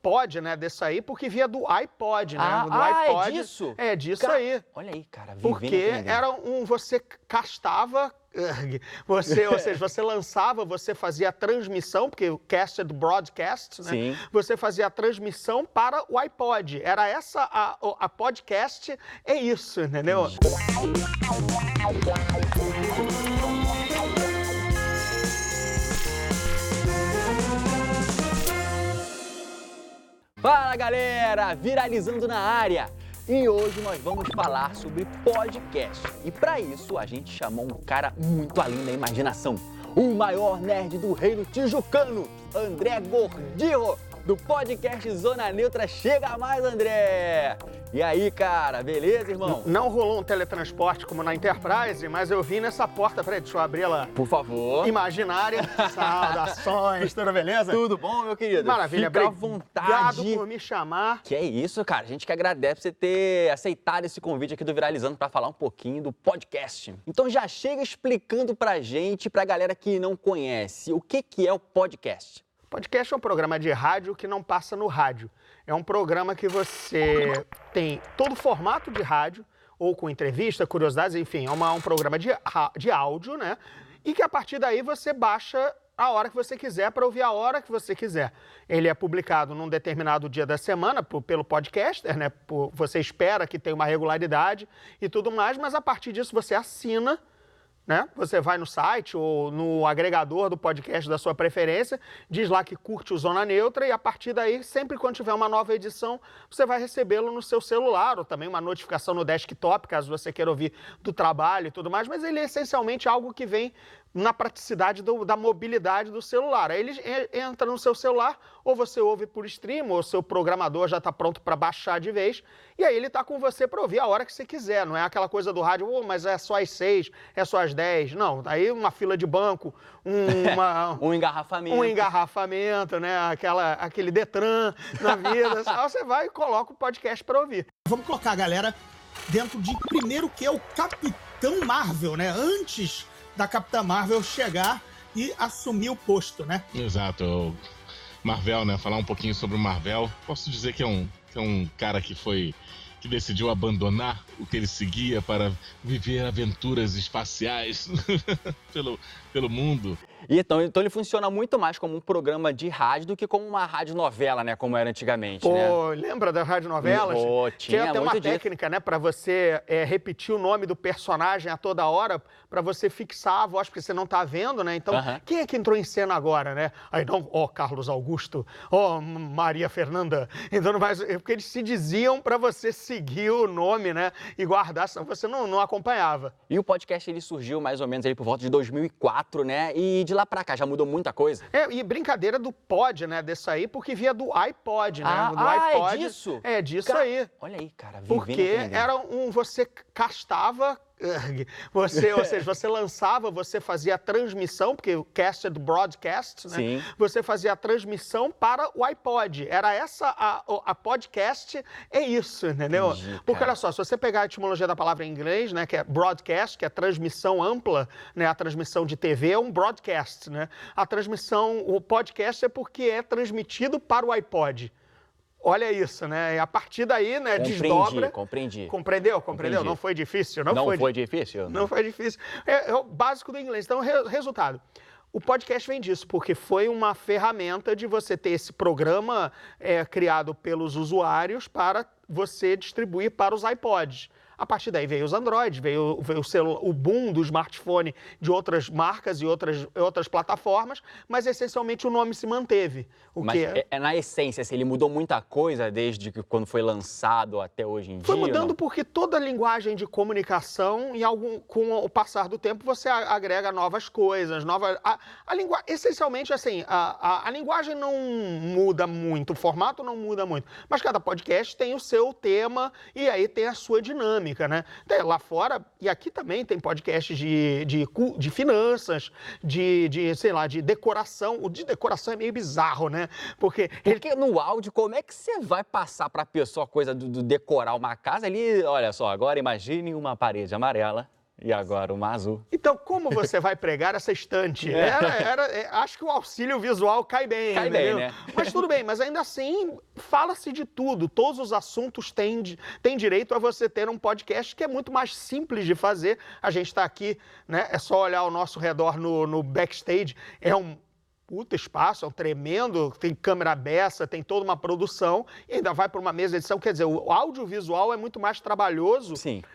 pod, né, desse aí, porque via do iPod, né? Do iPod. é disso? É disso aí. Olha aí, cara, porque era você castava, ou seja, você lançava, você fazia a transmissão, porque o cast é do broadcast, né? Sim. Você fazia a transmissão para o iPod. Era essa, a podcast é isso, entendeu? Fala galera, Viralizando na área! E hoje nós vamos falar sobre podcast. E para isso a gente chamou um cara muito além da imaginação. O maior nerd do reino tijucano, André Gordillo, do podcast Zona Neutra. Chega mais, André! E aí, cara, beleza, irmão? Não rolou um teletransporte como na Enterprise, mas eu vim nessa porta, peraí, deixa eu abrir ela. Por favor. Imaginária. Saudações, tudo beleza? Tudo bom, meu querido? Maravilha, Fica à vontade. Obrigado por me chamar. Que é isso, cara. A gente que agradece você ter aceitado esse convite aqui do Viralizando para falar um pouquinho do podcast. Então já chega explicando pra gente, pra galera que não conhece, o que é o podcast. Podcast é um programa de rádio que não passa no rádio. É um programa que você tem todo o formato de rádio, ou com entrevista, curiosidades, enfim, é um programa de áudio, né? E que a partir daí você baixa a hora que você quiser para ouvir a hora que você quiser. Ele é publicado num determinado dia da semana pelo podcaster, né? Você espera que tenha uma regularidade e tudo mais, mas a partir disso você assina, né? Você vai no site ou no agregador do podcast da sua preferência, diz lá que curte o Zona Neutra e a partir daí, sempre quando tiver uma nova edição, você vai recebê-lo no seu celular ou também uma notificação no desktop, caso você queira ouvir do trabalho e tudo mais, mas ele é essencialmente algo que vem na praticidade da mobilidade do celular. Aí ele entra no seu celular, ou você ouve por stream, ou seu programador já está pronto para baixar de vez, e aí ele está com você para ouvir a hora que você quiser. Não é aquela coisa do rádio, mas é só às 6, é só às 10. Não, aí uma fila de banco, um engarrafamento. Um engarrafamento, né? Aquele Detran na vida. Aí você vai e coloca o podcast para ouvir. Vamos colocar a galera dentro de primeiro que é o Capitão Marvel, né? Antes da Capitã Marvel chegar e assumir o posto, né? Exato, o Marvel, né? Falar um pouquinho sobre o Marvel. Posso dizer que é um cara que decidiu abandonar o que ele seguia para viver aventuras espaciais pelo mundo. Então ele funciona muito mais como um programa de rádio do que como uma radionovela, né? Como era antigamente, Pô, né? lembra das radionovelas? Tinha até uma técnica, né? Para você repetir o nome do personagem a toda hora, para você fixar a voz, porque você não tá vendo, né? Então, quem é que entrou em cena agora, né? Aí não, Carlos Augusto, Maria Fernanda. Então, não vai, porque eles se diziam para você seguir o nome, né? E guardar, senão você não acompanhava. E o podcast, ele surgiu mais ou menos ali por volta de 2004, né? E de lá pra cá já mudou muita coisa. E brincadeira do pod, né, desse aí, porque via do iPod, né? Do iPod. É disso? É disso aí. Olha aí, cara. Porque era você castava, ou seja, você lançava, você fazia a transmissão, porque o cast é do broadcast, né? Sim. Você fazia a transmissão para o iPod. Era essa, a podcast é isso, entendeu? Entendi, porque olha só, se você pegar a etimologia da palavra em inglês, né, que é broadcast, que é transmissão ampla, né, a transmissão de TV é um broadcast, né? O podcast é porque é transmitido para o iPod. Olha isso, né? E a partir daí, né, desdobra... Compreendi. Compreendeu? Não foi difícil? Não foi difícil? Não foi difícil. É o básico do inglês. Então, resultado. O podcast vem disso, porque foi uma ferramenta de você ter esse programa criado pelos usuários para você distribuir para os iPods. A partir daí veio os Android, veio o boom do smartphone de outras marcas e outras plataformas, mas essencialmente o nome se manteve. Na essência, assim, ele mudou muita coisa desde que quando foi lançado até hoje em dia? Foi mudando porque toda a linguagem de comunicação, com o passar do tempo, você agrega novas coisas, essencialmente, assim, a linguagem não muda muito, o formato não muda muito, mas cada podcast tem o seu tema e aí tem a sua dinâmica. Né? Lá fora, e aqui também tem podcasts de finanças, sei lá, de decoração. O de decoração é meio bizarro, né? Porque no áudio, como é que você vai passar para a pessoa a coisa do decorar uma casa ali? Olha só, agora imagine uma parede amarela E agora, uma azul. Então, como você vai pregar essa estante? Acho que o auxílio visual cai bem. Cai bem, né? Mas tudo bem, mas ainda assim, fala-se de tudo. Todos os assuntos têm direito a você ter um podcast que é muito mais simples de fazer. A gente está aqui, né? É só olhar ao nosso redor no backstage. É um puta espaço, é um tremendo, tem câmera beça, tem toda uma produção, e ainda vai para uma mesa de edição. Quer dizer, o audiovisual é muito mais trabalhoso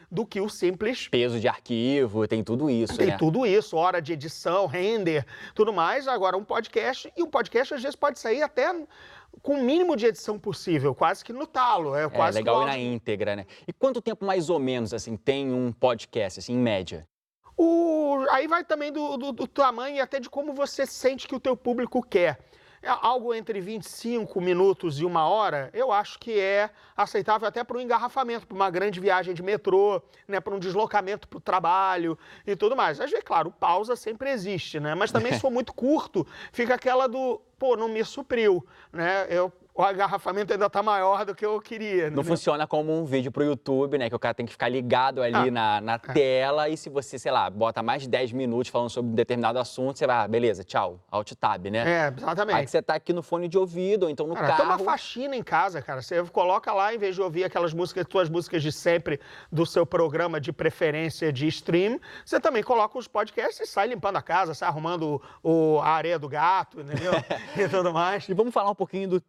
do que o simples. Peso de arquivo, tem tudo isso, Tem tudo isso, hora de edição, render, tudo mais. Agora, um podcast às vezes pode sair até com o mínimo de edição possível, quase que no talo. É quase legal ir na íntegra, né? E quanto tempo mais ou menos, assim, tem um podcast, assim, em média? Aí vai também do tamanho e até de como você sente que o teu público quer. Algo entre 25 minutos e 1 hora, eu acho que é aceitável até para um engarrafamento, para uma grande viagem de metrô, né, para um deslocamento para o trabalho e tudo mais. Às vezes, claro, pausa sempre existe, né? Mas também se for muito curto, fica aquela não me supriu, né? O agarrafamento ainda está maior do que eu queria. Não funciona como um vídeo pro YouTube, né? Que o cara tem que ficar ligado ali na tela e se você, sei lá, bota mais de 10 minutos falando sobre um determinado assunto, você vai, beleza, tchau, Alt Tab, né? Exatamente. Aí você tá aqui no fone de ouvido ou então no carro. Tem uma faxina em casa, cara. Você coloca lá, em vez de ouvir aquelas músicas, suas músicas de sempre do seu programa de preferência de stream, você também coloca os podcasts e sai limpando a casa, sai arrumando a areia do gato, entendeu? E tudo mais. E vamos falar um pouquinho do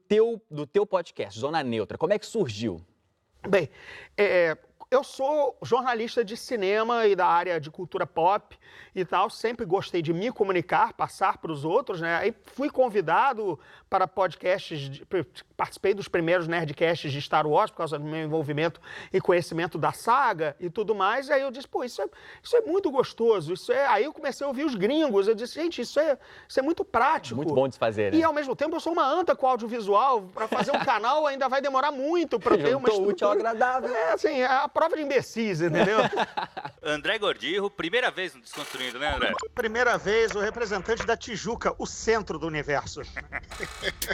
teu podcast, Zona Neutra. Como é que surgiu? Bem, eu sou jornalista de cinema e da área de cultura pop e tal, sempre gostei de me comunicar, passar para os outros, né? Aí fui convidado para podcasts, participei dos primeiros Nerdcasts de Star Wars por causa do meu envolvimento e conhecimento da saga e tudo mais, e aí eu disse, pô, isso é muito gostoso, Aí eu comecei a ouvir os gringos, eu disse, gente, isso é muito prático. Muito bom de se fazer, né? E ao mesmo tempo eu sou uma anta com audiovisual, para fazer um canal ainda vai demorar muito para ter uma estrutura. Útil ao agradável. Assim, a prova de imbecis, entendeu? André Gordirro, primeira vez no Desconstruindo, né, André? Primeira vez o representante da Tijuca, o centro do universo.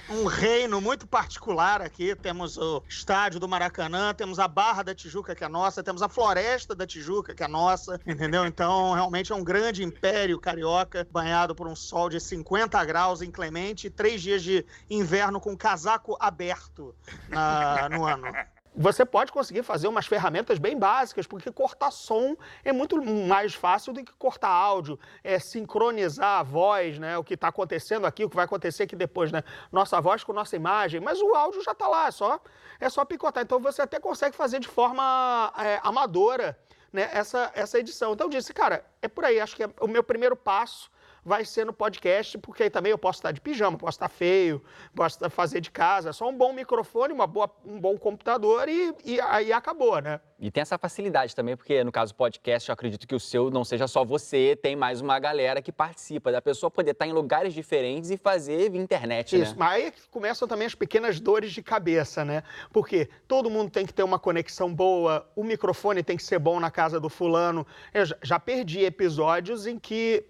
Um reino muito particular aqui. Temos o estádio do Maracanã, temos a Barra da Tijuca, que é nossa, temos a Floresta da Tijuca, que é nossa, entendeu? Então, realmente é um grande império carioca, banhado por um sol de 50 graus inclemente e 3 dias de inverno com casaco aberto no ano. Você pode conseguir fazer umas ferramentas bem básicas, porque cortar som é muito mais fácil do que cortar áudio, sincronizar a voz, né? O que está acontecendo aqui, o que vai acontecer aqui depois, né? Nossa voz com nossa imagem, mas o áudio já está lá, é só picotar. Então você até consegue fazer de forma amadora, né? Essa edição. Então eu disse, cara, é por aí, acho que o meu primeiro passo vai ser no podcast, porque aí também eu posso estar de pijama, posso estar feio, posso fazer de casa, só um bom microfone, um bom computador e aí acabou, né? E tem essa facilidade também, porque no caso do podcast, eu acredito que o seu não seja só você, tem mais uma galera que participa, da pessoa poder estar em lugares diferentes e fazer via internet, né? Isso, mas aí começam também as pequenas dores de cabeça, né? Porque todo mundo tem que ter uma conexão boa, o microfone tem que ser bom na casa do fulano. Eu já perdi episódios em que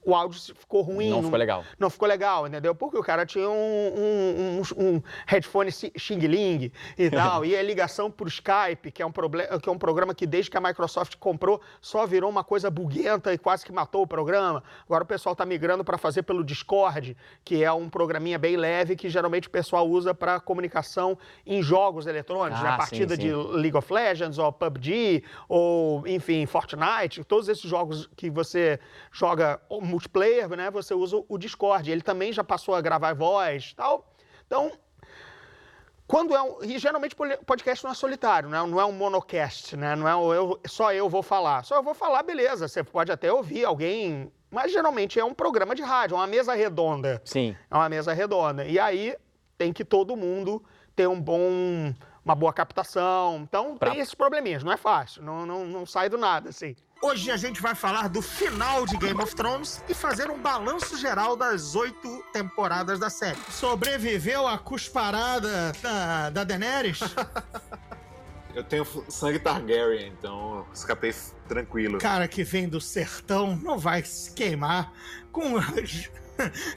o áudio ficou ruim. Não ficou legal. Não ficou legal, entendeu? Porque o cara tinha um headphone Xing Ling e tal, e a ligação por Skype, que é um programa que desde que a Microsoft comprou, só virou uma coisa buguenta e quase que matou o programa. Agora o pessoal está migrando para fazer pelo Discord, que é um programinha bem leve que geralmente o pessoal usa para comunicação em jogos eletrônicos, né? Partida de League of Legends, ou PUBG, ou, enfim, Fortnite, todos esses jogos que você joga o multiplayer, né? Você usa o Discord. Ele também já passou a gravar voz e tal. Então, e geralmente podcast não é solitário, né? Não é um monocast, né? Não é só eu vou falar. Só eu vou falar, beleza. Você pode até ouvir alguém, mas geralmente é um programa de rádio, é uma mesa redonda. Sim. É uma mesa redonda. E aí tem que todo mundo ter uma boa captação. Então, tem esses probleminhas. Não é fácil. Não sai do nada, assim. Hoje a gente vai falar do final de Game of Thrones e fazer um balanço geral das 8 temporadas da série. Sobreviveu a cusparada da Daenerys? Eu tenho sangue Targaryen, então escapei tranquilo. Cara que vem do sertão não vai se queimar com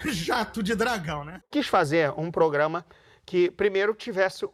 jato de dragão, né? Quis fazer um programa que primeiro tivesse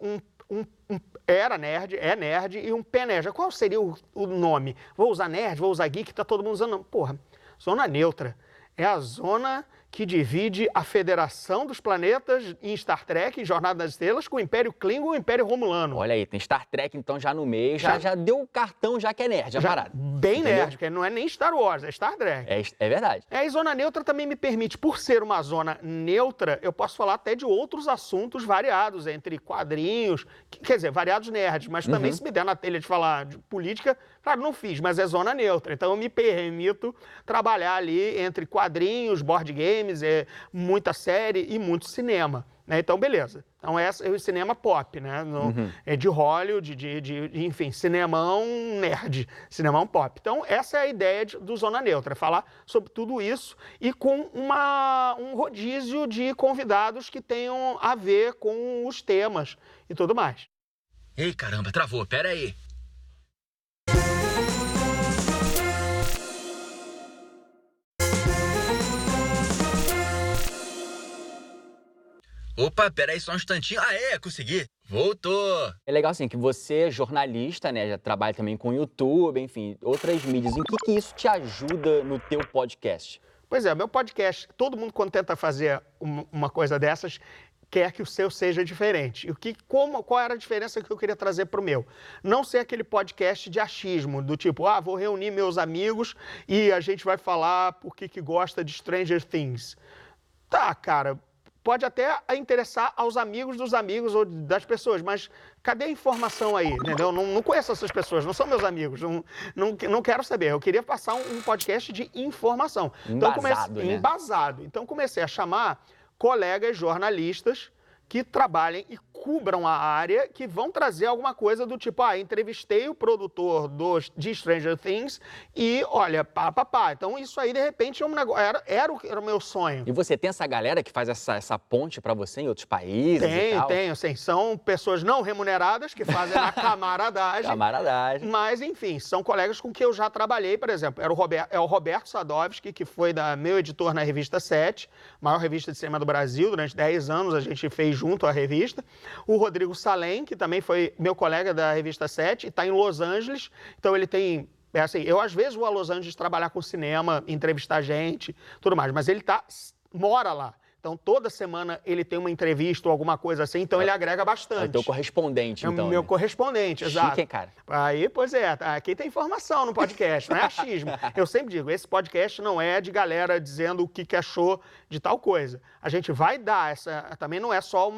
era nerd, é nerd e um pé nerd. Qual seria o nome? Vou usar nerd, vou usar geek, tá todo mundo usando. Porra, zona neutra. É a zona que divide a Federação dos Planetas em Star Trek, em Jornada das Estrelas, com o Império Klingon e o Império Romulano. Olha aí, tem Star Trek então já no meio, já deu o cartão já que é nerd, já parado. Bem Entendeu? nerd, porque não é nem Star Wars, é Star Trek. É verdade. E zona neutra também me permite, por ser uma zona neutra, eu posso falar até de outros assuntos variados, entre quadrinhos, quer dizer, variados nerds, mas também se me der na telha de falar de política, claro, não fiz, mas é zona neutra. Então eu me permito trabalhar ali entre quadrinhos, board games, muita série e muito cinema. Né? Então, beleza. Então, esse é o cinema pop, né? É de Hollywood, enfim, cinemão nerd, cinemão pop. Então, essa é a ideia do Zona Neutra, é falar sobre tudo isso e com um rodízio de convidados que tenham a ver com os temas e tudo mais. Ei, caramba, travou, pera aí. Opa, peraí só um instantinho. Consegui. Voltou. É legal assim que você é jornalista, né? Já trabalha também com YouTube, enfim, outras mídias. Em que isso te ajuda no teu podcast? Pois é, meu podcast, todo mundo quando tenta fazer uma coisa dessas, quer que o seu seja diferente. Qual era a diferença que eu queria trazer para o meu? Não ser aquele podcast de achismo, do tipo, vou reunir meus amigos e a gente vai falar por que gosta de Stranger Things. Tá, cara, pode até interessar aos amigos dos amigos ou das pessoas, mas cadê a informação aí, entendeu? Não conheço essas pessoas, não são meus amigos, não quero saber. Eu queria passar um podcast de informação. Embasado. Então comecei a chamar colegas jornalistas que trabalhem e cubram a área, que vão trazer alguma coisa do tipo, entrevistei o produtor de Stranger Things e, olha, Então, isso aí, de repente, é um negócio, era o meu sonho. E você tem essa galera que faz essa ponte pra você em outros países e tal? Tenho, sim. São pessoas não remuneradas que fazem a camaradagem. Camaradagem. Mas, enfim, são colegas com que eu já trabalhei, por exemplo. É o Roberto Sadovski, que foi meu editor na Revista 7, maior revista de cinema do Brasil. Durante 10 anos a gente fez junto a revista. O Rodrigo Salem, que também foi meu colega da Revista 7, está em Los Angeles. Então ele tem... eu às vezes vou a Los Angeles trabalhar com cinema, entrevistar gente, tudo mais. Mas ele mora lá. Então, toda semana ele tem uma entrevista ou alguma coisa assim, então ele agrega bastante. É o teu correspondente, então. É o meu correspondente, exato. Chique, cara. Aí, pois é, aqui tem informação no podcast, não é achismo. Eu sempre digo, esse podcast não é de galera dizendo o que achou de tal coisa. A gente vai dar também não é só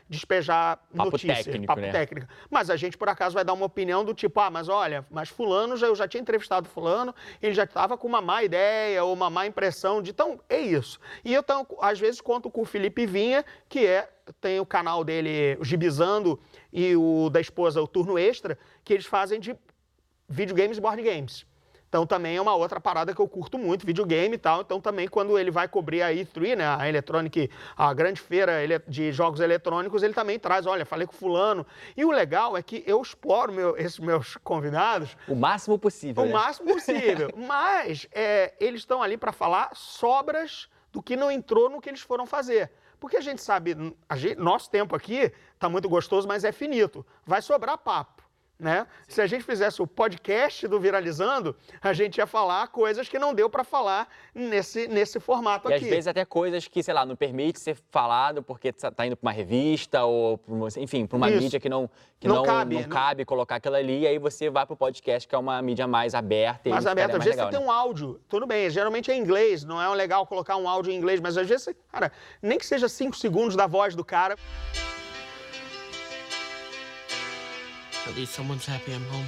despejar notícia, papo técnico. Mas a gente, por acaso, vai dar uma opinião do tipo, mas olha, mas fulano, eu já tinha entrevistado fulano, ele já estava com uma má ideia ou uma má impressão então, é isso. E eu, às vezes, conto com o Felipe Vinha, que tem o canal dele, o Gibizando, e o da esposa, o Turno Extra, que eles fazem de videogames e board games. Então, também é uma outra parada que eu curto muito, videogame e tal. Então, também, quando ele vai cobrir a E3, né, a Electronic, a grande feira de jogos eletrônicos, ele também traz, olha, falei com fulano. E o legal é que eu exploro esses meus convidados... O máximo possível, O máximo possível. Mas eles estão ali para falar sobras do que não entrou no que eles foram fazer. Porque a gente sabe, nosso tempo aqui está muito gostoso, mas é finito. Vai sobrar papo. Né? Se a gente fizesse o podcast do Viralizando, a gente ia falar coisas que não deu para falar nesse formato aqui. E às vezes até coisas que, sei lá, não permite ser falado porque tá indo para uma revista ou, enfim, para uma mídia que não cabe colocar aquilo ali, e aí você vai para o podcast, que é uma mídia mais aberta. Mais aberta. Às vezes legal, você tem um áudio, tudo bem, geralmente é em inglês, não é legal colocar um áudio em inglês, mas às vezes, cara, nem que seja 5 segundos da voz do cara... At least someone's happy I'm home.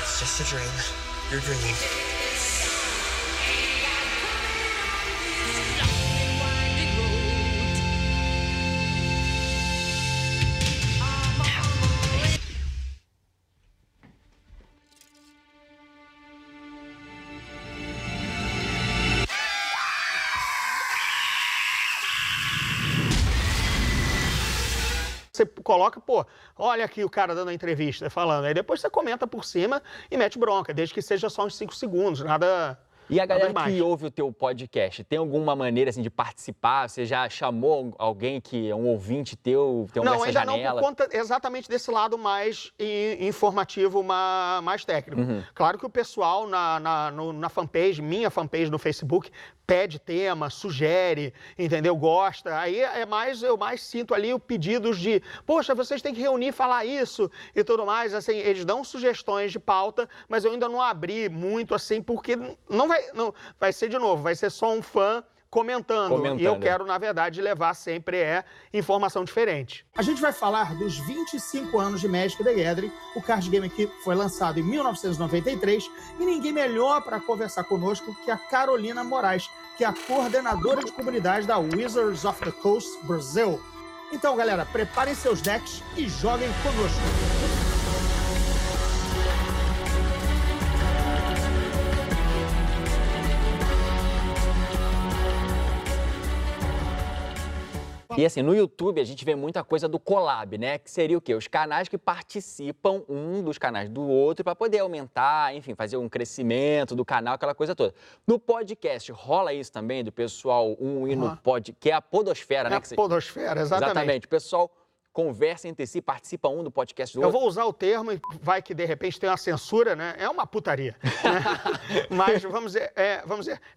It's just a dream. You're dreaming. Você coloca, pô, olha aqui o cara dando a entrevista, falando. Aí depois você comenta por cima e mete bronca, desde que seja só uns 5 segundos, nada... E a galera mais. que ouve o teu podcast, tem alguma maneira assim de participar? Você já chamou alguém que é um ouvinte teu, tem Não, essa ainda janela? não, por conta exatamente desse lado mais informativo, mais técnico. Claro que o pessoal na fanpage, minha fanpage no Facebook, pede tema, sugere, entendeu? Gosta. Aí eu mais sinto ali o pedidos de, poxa, vocês têm que reunir, falar isso e tudo mais. Assim, eles dão sugestões de pauta, mas eu ainda não abri muito assim, porque não vai ser de novo, vai ser só um fã comentando. E eu quero, na verdade, levar sempre informação diferente. A gente vai falar dos 25 anos de Magic the Gathering. O card game aqui foi lançado em 1993 e ninguém melhor para conversar conosco que a Carolina Moraes, que é a coordenadora de comunidade da Wizards of the Coast Brasil. Então, galera, preparem seus decks e joguem conosco. E assim, no YouTube a gente vê muita coisa do collab, né? Que seria o quê? Os canais que participam um dos canais do outro para poder aumentar, enfim, fazer um crescimento do canal, aquela coisa toda. No podcast rola isso também, do pessoal ir no podcast, que é a podosfera, né? É a podosfera, exatamente. Exatamente. O pessoal conversa entre si, participa um do podcast do outro. Eu vou usar o termo e vai que de repente tem uma censura, né? É uma putaria. Né? Mas vamos dizer, é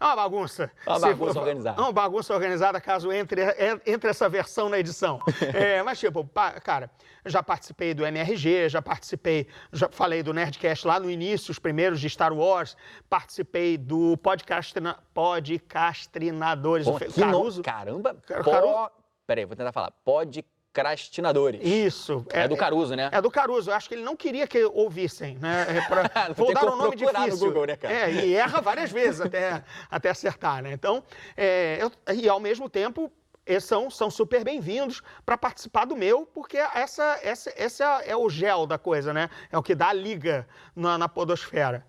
uma bagunça. Uma bagunça organizada. É uma bagunça organizada caso entre essa versão na edição. Mas tipo, cara, já participei do MRG, já falei do Nerdcast lá no início, os primeiros de Star Wars, participei do Podcastrinadores do Caruso. Caramba! Caruso? Peraí, vou tentar falar. Podcastinadores. Isso. É do Caruso, né? É do Caruso. Eu acho que ele não queria que ouvissem, né? Vou dar um nome difícil. No Google, né, cara? E erra várias vezes até acertar, né? Então, e ao mesmo tempo, eles são super bem-vindos para participar do meu, porque essa é o gel da coisa, né? É o que dá a liga na podosfera.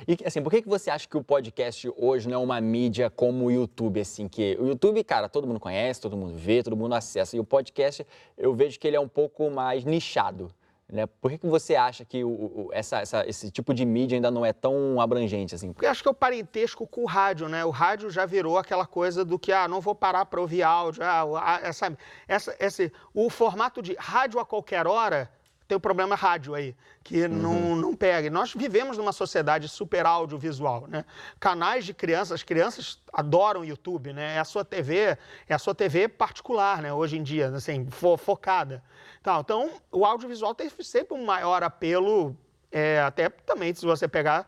E assim, por que você acha que o podcast hoje não é uma mídia como o YouTube, assim, que o YouTube, cara, todo mundo conhece, todo mundo vê, todo mundo acessa, e o podcast, eu vejo que ele é um pouco mais nichado, né? Por que você acha que esse tipo de mídia ainda não é tão abrangente, assim? Porque eu acho que é o parentesco com o rádio, né? O rádio já virou aquela coisa do que, não vou parar para ouvir áudio, o formato de rádio a qualquer hora. Tem o problema rádio aí, que não pega. E nós vivemos numa sociedade super audiovisual, né? Canais de crianças, as crianças adoram o YouTube, né? É a sua TV particular, né? Hoje em dia, assim, focada. Então, o audiovisual tem sempre um maior apelo, até também se você pegar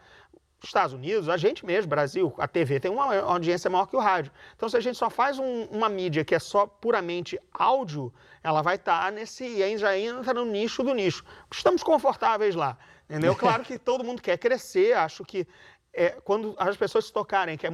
Estados Unidos, a gente mesmo, Brasil, a TV tem uma audiência maior que o rádio. Então, se a gente só faz uma mídia que é só puramente áudio, ela vai estar já entra no nicho do nicho. Estamos confortáveis lá, entendeu? Claro que todo mundo quer crescer, acho que quando as pessoas se tocarem, que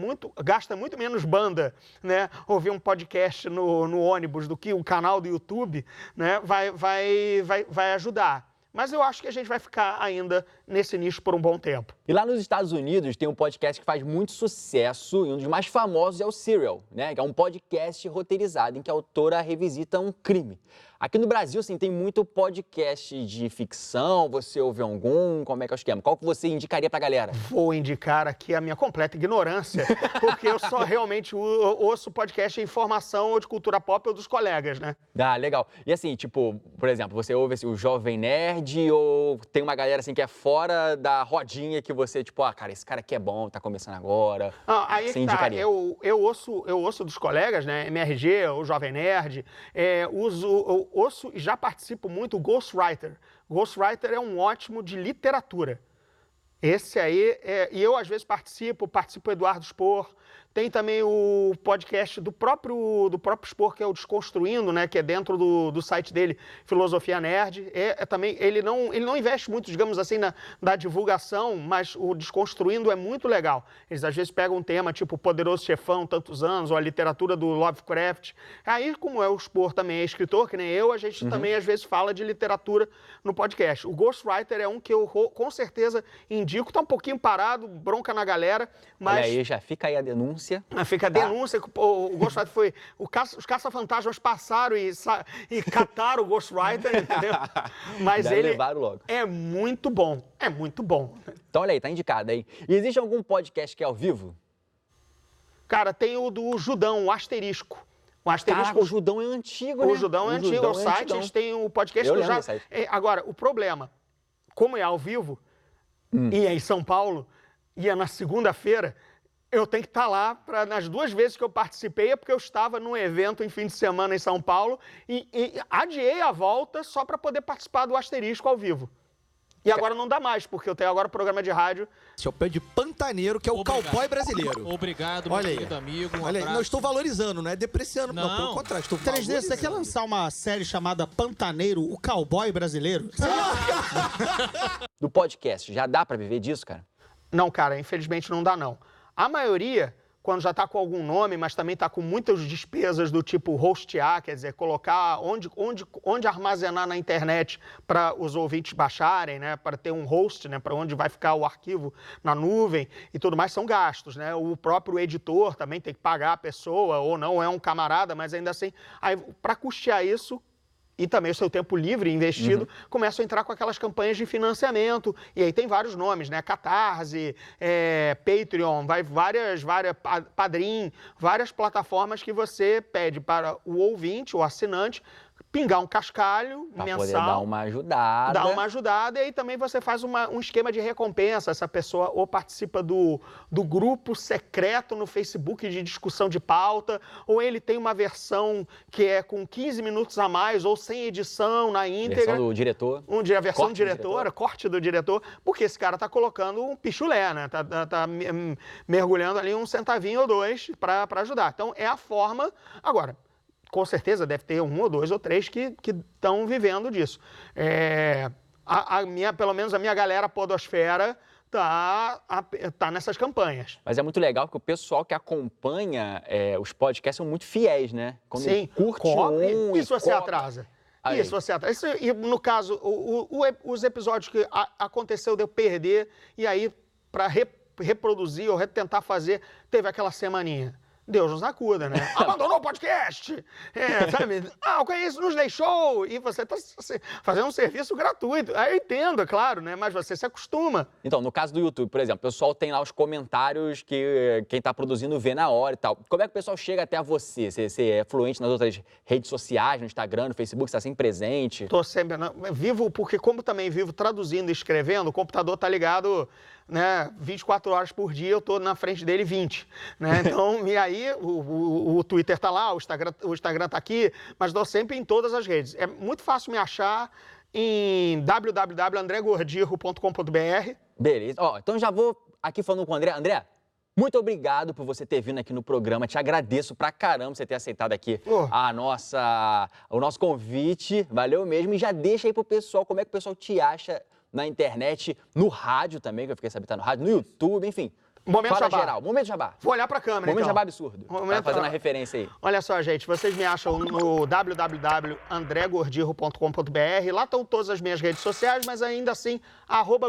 gasta muito menos banda, né, ouvir um podcast no ônibus do que um canal do YouTube, né, vai ajudar. Mas eu acho que a gente vai ficar ainda nesse nicho por um bom tempo. E lá nos Estados Unidos tem um podcast que faz muito sucesso e um dos mais famosos é o Serial, né? Que é um podcast roteirizado em que a autora revisita um crime. Aqui no Brasil, assim, tem muito podcast de ficção, você ouve algum? Como é que é o esquema? Qual que você indicaria pra galera? Vou indicar aqui a minha completa ignorância, porque eu só realmente ouço podcast de informação ou de cultura pop ou dos colegas, né? Legal. E assim, tipo, por exemplo, você ouve o Jovem Nerd ou tem uma galera assim que é fora da rodinha que você, tipo, cara, esse cara aqui é bom, tá começando agora. Aí você indicaria? Eu ouço dos colegas, né? MRG, o Jovem Nerd, ouço e já participo muito do Ghostwriter. Ghostwriter é um ótimo de literatura. Esse aí, e eu às vezes participo Eduardo Spor. Tem também o podcast do próprio Spor, que é o Desconstruindo, né? Que é dentro do site dele, Filosofia Nerd. Também, ele não investe muito, digamos assim, na divulgação, mas o Desconstruindo é muito legal. Eles às vezes pegam um tema tipo Poderoso Chefão, tantos anos, ou a literatura do Lovecraft. Aí, como o Spor também é escritor, que nem eu, a gente também às vezes fala de literatura no podcast. O Ghostwriter é um que eu com certeza indico indico, tá um pouquinho parado, bronca na galera, mas... Olha aí, já fica aí a denúncia. Fica a denúncia que o Ghostwriter foi... Os caça-fantasmas passaram e cataram o Ghostwriter, entendeu? Mas Já ele levaram logo. é muito bom, é muito bom. Então olha aí, tá indicado aí. E existe algum podcast que é ao vivo? Cara, tem o do Judão, o Asterisco. O Asterisco... Caraca, o Judão é antigo, né? O Judão é antigo, é o site, eles têm o podcast Eu que lembro desse site. Agora, o problema, como é ao vivo, e é em São Paulo, e é na segunda-feira, eu tenho que estar lá, nas 2 vezes que eu participei, é porque eu estava num evento em fim de semana em São Paulo, e adiei a volta só para poder participar do Asterisco ao vivo. E agora não dá mais, porque eu tenho agora programa de rádio. Esse é o pé de Pantaneiro, que é o cowboy brasileiro. Obrigado, meu querido amigo. Olha aí, não estou valorizando, não é depreciando, não, pelo contrário, estou 3D, você quer lançar uma série chamada Pantaneiro, o cowboy brasileiro? Do podcast, já dá pra viver disso, cara? Não, cara, infelizmente não dá, não. A maioria, quando já está com algum nome, mas também está com muitas despesas do tipo hostear, quer dizer, colocar onde armazenar na internet para os ouvintes baixarem, né, para ter um host, né, para onde vai ficar o arquivo na nuvem e tudo mais, são gastos, né? O próprio editor também tem que pagar a pessoa, ou não é um camarada, mas ainda assim, para custear isso, e também o seu tempo livre investido, começam a entrar com aquelas campanhas de financiamento. E aí tem vários nomes, né? Catarse, Patreon, várias Padrim, várias plataformas que você pede para o ouvinte, o assinante, pingar um cascalho Pra mensal. poder dar uma ajudada. Dá uma ajudada e aí também você faz um esquema de recompensa. Essa pessoa ou participa do grupo secreto no Facebook de discussão de pauta, ou ele tem uma versão que é com 15 minutos a mais ou sem edição na íntegra. Versão do diretor. A versão Corte do diretora, corte do diretor, porque esse cara tá colocando um pichulé, né? Tá mergulhando ali um centavinho ou dois para ajudar. Então é a forma... Agora, com certeza deve ter 1 ou 2 ou 3 que estão vivendo disso. Pelo menos a minha galera podosfera tá nessas campanhas. Mas é muito legal porque o pessoal que acompanha os podcasts são muito fiéis, né? Quando Sim, curte isso você atrasa. Aí. Isso você atrasa. E no caso, os episódios que aconteceu de eu perder, e aí para reproduzir ou tentar fazer, teve aquela semaninha. Deus nos acuda, né? Abandonou o podcast! Sabe? O Conheço nos deixou! E você está fazendo um serviço gratuito. Aí eu entendo, é claro, né? Mas você se acostuma. Então, no caso do YouTube, por exemplo, o pessoal tem lá os comentários que quem está produzindo vê na hora e tal. Como é que o pessoal chega até você? Você é fluente nas outras redes sociais, no Instagram, no Facebook, você está sempre presente? Estou sempre... Vivo, porque como também vivo traduzindo e escrevendo, o computador tá ligado... Né, 24 horas por dia, eu estou na frente dele 20. Né? Então, e aí o Twitter está lá, o Instagram está aqui, mas estou sempre em todas as redes. É muito fácil me achar em www.andregordirro.com.br. Beleza. Então já vou aqui falando com o André. André, muito obrigado por você ter vindo aqui no programa. Te agradeço pra caramba você ter aceitado aqui o nosso convite. Valeu mesmo. E já deixa aí pro pessoal como é que o pessoal te acha na internet, no rádio também, que eu fiquei sabendo, tá no rádio, no YouTube, enfim. Momento Fala Jabá. Geral. Momento Jabá. Vou olhar pra câmera, Momento então. Jabá absurdo. Tá fazendo a referência aí. Olha só, gente, vocês me acham no www.andregordirro.com.br. Lá estão todas as minhas redes sociais, mas ainda assim,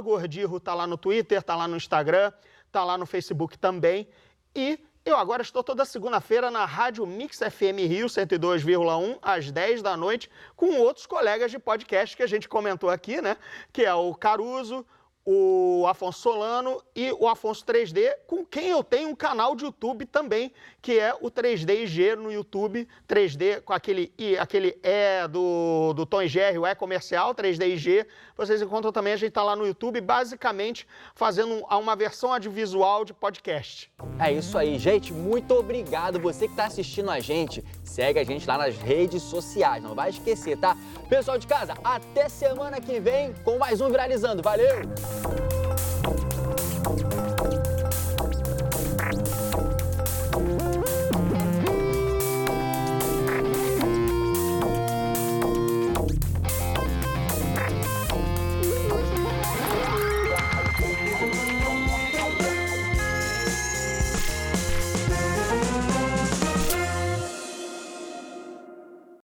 @Gordirro tá lá no Twitter, tá lá no Instagram, tá lá no Facebook também. E eu agora estou toda segunda-feira na Rádio Mix FM Rio 102,1, às 10 da noite, com outros colegas de podcast que a gente comentou aqui, né? Que é o Caruso, o Afonso Solano e o Afonso 3D, com quem eu tenho um canal de YouTube também, que é o 3DIG no YouTube, 3D com aquele E do Tom e Jerry, o E comercial, 3DIG. Vocês encontram também, a gente está lá no YouTube, basicamente fazendo uma versão audiovisual de podcast. É isso aí, gente. Muito obrigado. Você que está assistindo a gente, segue a gente lá nas redes sociais. Não vai esquecer, tá? Pessoal de casa, até semana que vem com mais um Viralizando. Valeu!